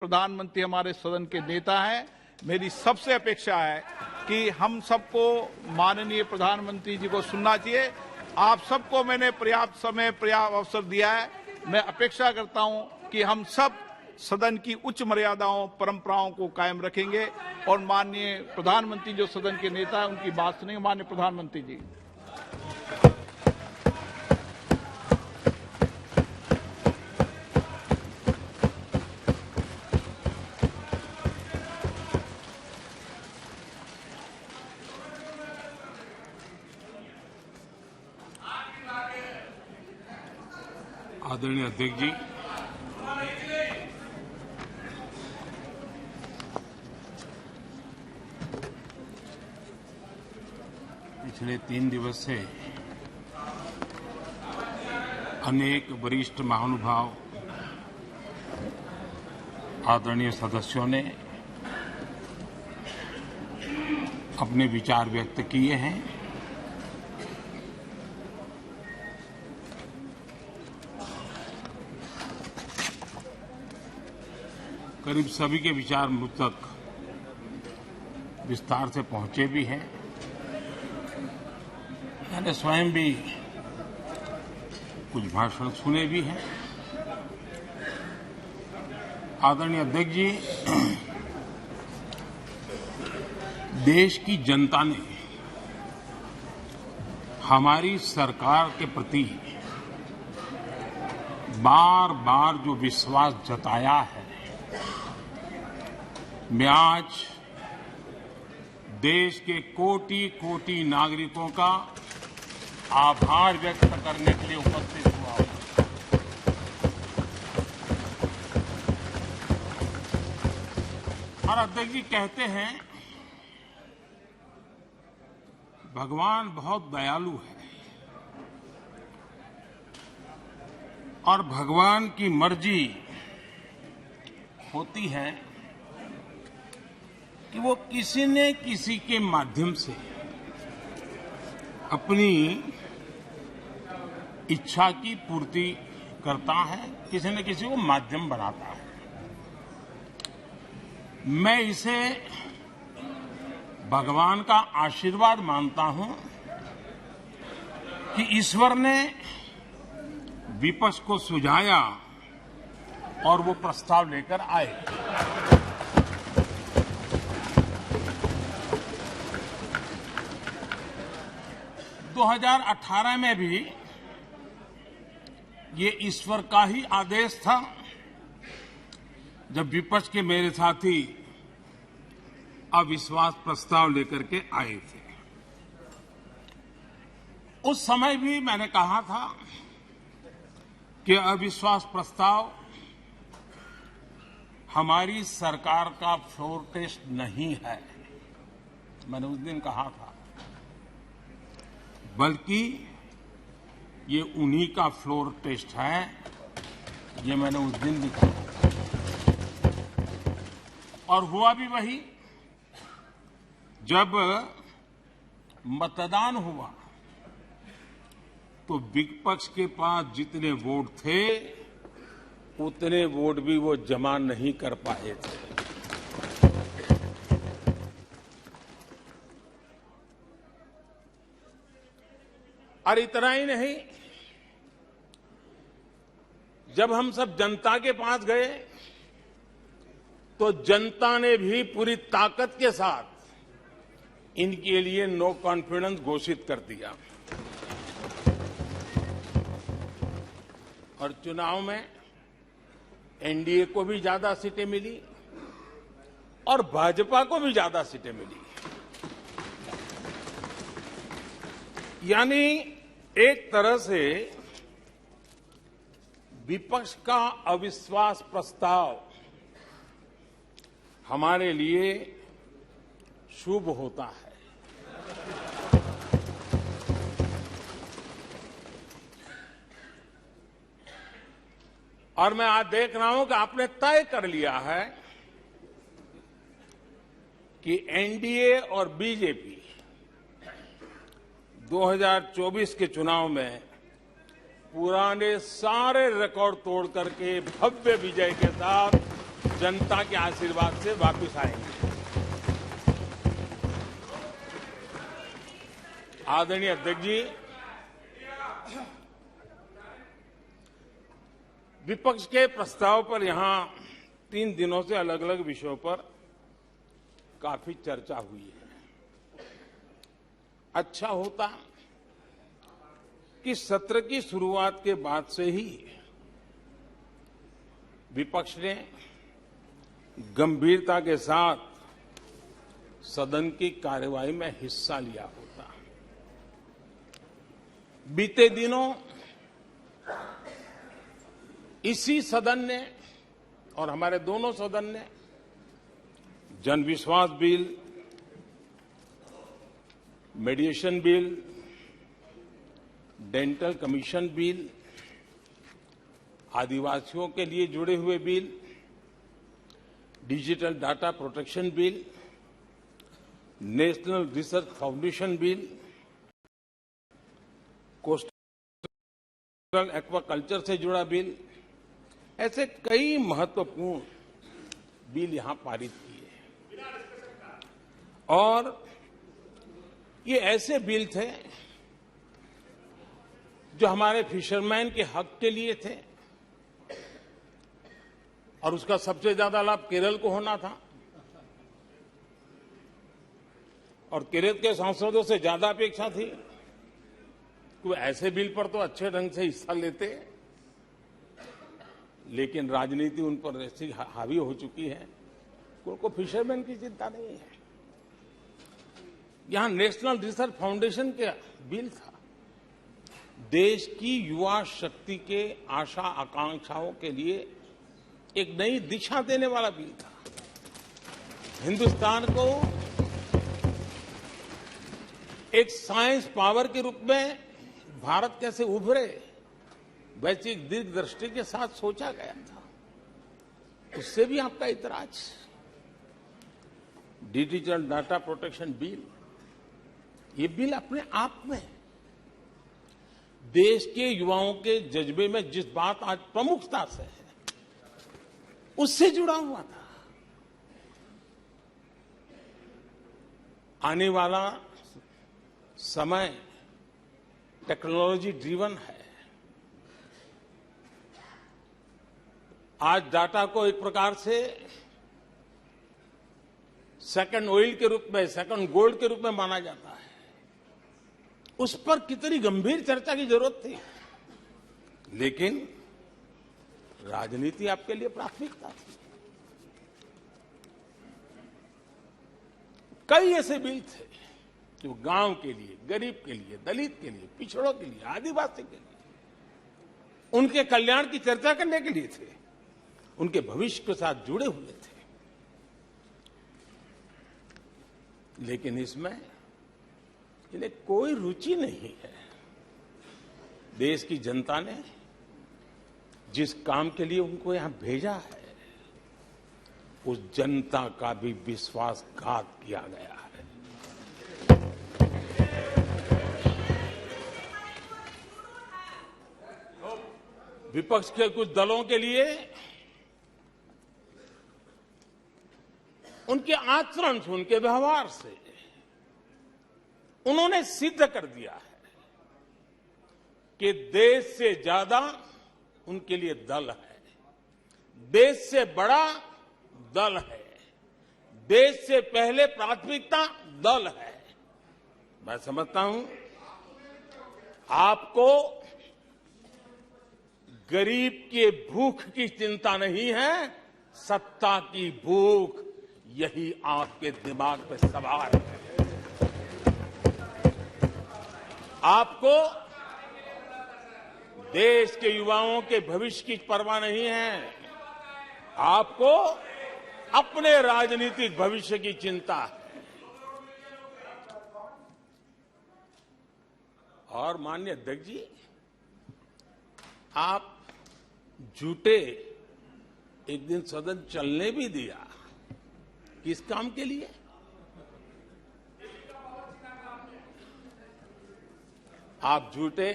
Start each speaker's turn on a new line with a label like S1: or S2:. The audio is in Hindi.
S1: प्रधानमंत्री हमारे सदन के नेता हैं। मेरी सबसे अपेक्षा है कि हम सबको माननीय प्रधानमंत्री जी को सुनना चाहिए। आप सबको मैंने पर्याप्त समय पर्याप्त अवसर दिया है। मैं अपेक्षा करता हूं कि हम सब सदन की उच्च मर्यादाओं परंपराओं को कायम रखेंगे और माननीय प्रधानमंत्री जो सदन के नेता हैं उनकी बात सुनेंगे। माननीय प्रधानमंत्री जी।
S2: आदरणीय अध्यक्ष जी, पिछले 3 दिवस से अनेक वरिष्ठ महानुभाव आदरणीय सदस्यों ने अपने विचार व्यक्त किए हैं। करीब सभी के विचार मुझ तक विस्तार से पहुंचे भी हैं। मैंने स्वयं भी कुछ भाषण सुने भी हैं। आदरणीय अध्यक्ष जी, देश की जनता ने हमारी सरकार के प्रति बार बार जो विश्वास जताया है, मैं आज देश के कोटि-कोटि नागरिकों का आभार व्यक्त करने के लिए उपस्थित हुआ हूं। और अध्यक्ष जी कहते हैं, भगवान बहुत दयालु है और भगवान की मर्जी होती है कि वो किसी न किसी के माध्यम से अपनी इच्छा की पूर्ति करता है, किसी न किसी को माध्यम बनाता है। मैं इसे भगवान का आशीर्वाद मानता हूं कि ईश्वर ने विपक्ष को सुझाया और वो प्रस्ताव लेकर आए। 2018 में भी ये ईश्वर का ही आदेश था, जब विपक्ष के मेरे साथी अविश्वास प्रस्ताव लेकर के आए थे। उस समय भी मैंने कहा था कि अविश्वास प्रस्ताव हमारी सरकार का फ्लोर टेस्ट नहीं है। मैंने उस दिन कहा था, बल्कि ये उन्हीं का फ्लोर टेस्ट है। ये मैंने उस दिन भी कहा और हुआ भी वही। जब मतदान हुआ तो विपक्ष के पास जितने वोट थे उतने वोट भी वो जमा नहीं कर पाए थे। और इतना ही नहीं, जब हम सब जनता के पास गए तो जनता ने भी पूरी ताकत के साथ इनके लिए नो कॉन्फिडेंस घोषित कर दिया। और चुनाव में एनडीए को भी ज्यादा सीटें मिली और भाजपा को भी ज्यादा सीटें मिली। यानी एक तरह से विपक्ष का अविश्वास प्रस्ताव हमारे लिए शुभ होता है। और मैं आज देख रहा हूं कि आपने तय कर लिया है कि एनडीए और बीजेपी 2024 के चुनाव में पुराने सारे रिकॉर्ड तोड़ करके भव्य विजय के साथ जनता के आशीर्वाद से वापस आएंगे। आदरणीय अध्यक्ष जी, विपक्ष के प्रस्ताव पर यहां 3 दिनों से अलग अलग विषयों पर काफी चर्चा हुई है। अच्छा होता कि सत्र की शुरुआत के बाद से ही विपक्ष ने गंभीरता के साथ सदन की कार्यवाही में हिस्सा लिया होता। बीते दिनों इसी सदन ने और हमारे दोनों सदन ने जनविश्वास bill, mediation bill, dental commission bill, आदिवासियों के लिए जुड़े हुए bill, digital data protection bill, national research foundation bill, coastal aquaculture से जुड़ा बिल, ऐसे कई महत्वपूर्ण बिल यहां पारित किए। और ये ऐसे बिल थे जो हमारे फिशरमैन के हक के लिए थे और उसका सबसे ज्यादा लाभ केरल को होना था। और केरल के सांसदों से ज्यादा अपेक्षा थी कि ऐसे बिल पर तो अच्छे ढंग से हिस्सा लेते, लेकिन राजनीति उन पर ऐसी हावी हो चुकी है कि उनको फिशरमैन की चिंता नहीं है। यहां नेशनल रिसर्च फाउंडेशन का बिल था, देश की युवा शक्ति के आशा आकांक्षाओं के लिए एक नई दिशा देने वाला बिल था। हिंदुस्तान को एक साइंस पावर के रूप में भारत कैसे उभरे, वैश्विक दीर्घदृष्टि के साथ सोचा गया था। उससे भी आपका इतराज। डिजिटल डाटा प्रोटेक्शन बिल, ये बिल अपने आप में देश के युवाओं के जज्बे में जिस बात आज प्रमुखता से है, उससे जुड़ा हुआ था। आने वाला समय टेक्नोलॉजी ड्रिवन है। आज डाटा को एक प्रकार से सेकंड ऑयल के रूप में, सेकंड गोल्ड के रूप में माना जाता है। उस पर कितनी गंभीर चर्चा की जरूरत थी, लेकिन राजनीति आपके लिए प्राथमिकता थी। कई ऐसे बिल थे जो गांव के लिए, गरीब के लिए, दलित के लिए, पिछड़ों के लिए, आदिवासी के लिए, उनके कल्याण की चर्चा करने के लिए थे, उनके भविष्य के साथ जुड़े हुए थे। लेकिन इसमें इन्हें कोई रुचि नहीं है। देश की जनता ने जिस काम के लिए उनको यहां भेजा है, उस जनता का भी विश्वासघात किया गया है। विपक्ष के कुछ दलों के लिए उनके आचरण से, उनके व्यवहार से उन्होंने सिद्ध कर दिया है कि देश से ज्यादा उनके लिए दल है, देश से बड़ा दल है, देश से पहले प्राथमिकता दल है। मैं समझता हूं आपको गरीब के भूख की चिंता नहीं है, सत्ता की भूख, यही आपके दिमाग पे सवार है। आपको देश के युवाओं के भविष्य की परवाह नहीं है, आपको अपने राजनीतिक भविष्य की चिंता है। और माननीय अध्यक्ष जी, आप झूठे एक दिन सदन चलने भी दिया, किस काम के लिए? आप झूठे